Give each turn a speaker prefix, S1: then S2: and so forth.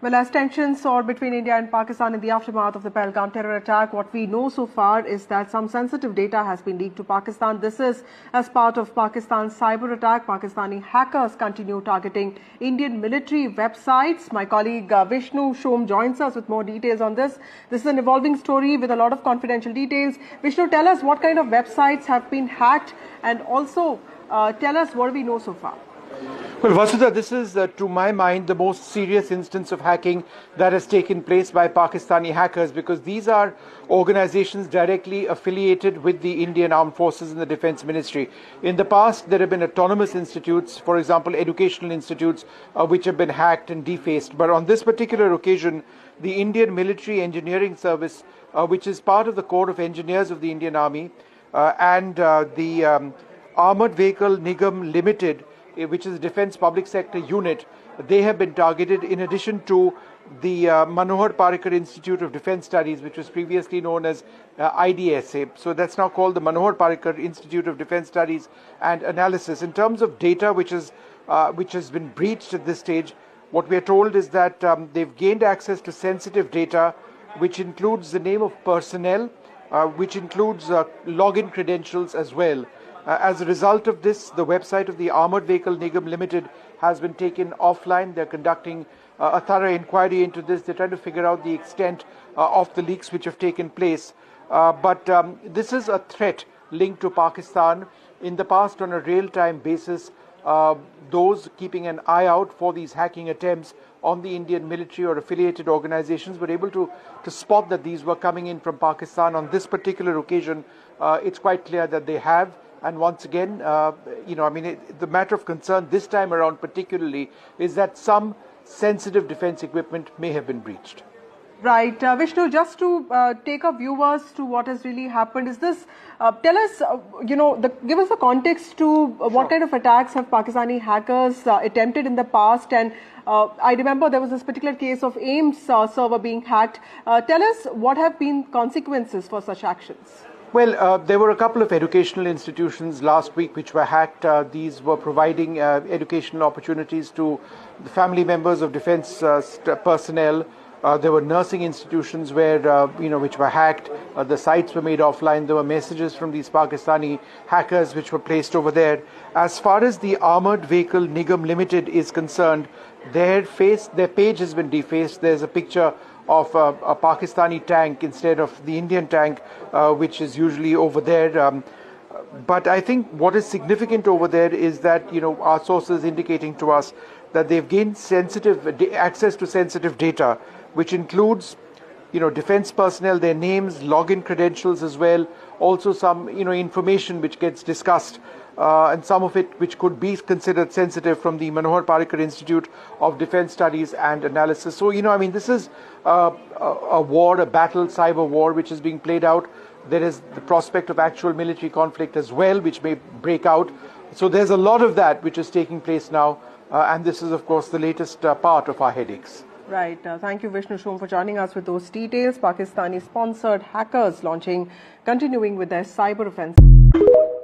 S1: Well, as tensions soar between India and Pakistan in the aftermath of the Pahalgam terror attack, what we know so far is that some sensitive data has been leaked to Pakistan. This is as part of Pakistan's cyber attack. Pakistani hackers continue targeting Indian military websites. My colleague Vishnu Shom joins us with more details on this. This is an evolving story with a lot of confidential details. Vishnu, tell us what kind of websites have been hacked, and also tell us what we know so far.
S2: Well, Vasudha, this is, to my mind, the most serious instance of hacking that has taken place by Pakistani hackers, because these are organizations directly affiliated with the Indian Armed Forces and the Defense Ministry. In the past, there have been autonomous institutes, for example, educational institutes, which have been hacked and defaced. But on this particular occasion, the Indian Military Engineering Service, which is part of the Corps of Engineers of the Indian Army, and the Armored Vehicle Nigam Limited, which is a defense public sector unit, they have been targeted, in addition to the Manohar Parrikar Institute of Defense Studies, which was previously known as IDSA. So that's now called the Manohar Parrikar Institute of Defense Studies and Analysis. In terms of data which has been breached at this stage, what we are told is that they've gained access to sensitive data, which includes the name of personnel, which includes login credentials as well. As a result of this, the website of the Armored Vehicle Nigam Limited has been taken offline. They're conducting a thorough inquiry into this. They're trying to figure out the extent of the leaks which have taken place. But this is a threat linked to Pakistan. In the past, on a real-time basis, those keeping an eye out for these hacking attempts on the Indian military or affiliated organizations were able to spot that these were coming in from Pakistan. On this particular occasion, it's quite clear that they have. And once again, the matter of concern this time around particularly is that some sensitive defense equipment may have been breached.
S1: Right. Vishnu, just to take our viewers to what has really happened, is this, tell us, give us the context to what kind of attacks have Pakistani hackers attempted in the past. And I remember there was this particular case of AIMS server being hacked. Tell us what have been consequences for such actions.
S2: Well, there were a couple of educational institutions last week which were hacked. These were providing educational opportunities to the family members of defense personnel. There were nursing institutions where, which were hacked. The sites were made offline. There were messages from these Pakistani hackers which were placed over there. As far as the Armored Vehicle Nigam Limited is concerned, their page has been defaced. There's a picture of a Pakistani tank instead of the Indian tank, which is usually over there. But I think what is significant over there is that, our sources indicating to us that they've gained access to sensitive data, which includes, defense personnel, their names, login credentials as well, also some, information which gets discussed, and some of it which could be considered sensitive from the Manohar Parrikar Institute of Defense Studies and Analysis. So, this is a war, a battle, cyber war, which is being played out. There is the prospect of actual military conflict as well, which may break out. So there's a lot of that which is taking place now, and this is, of course, the latest part of our headaches.
S1: Right. Thank you, Vishnu Shom, for joining us with those details. Pakistani-sponsored hackers continuing with their cyber offensive.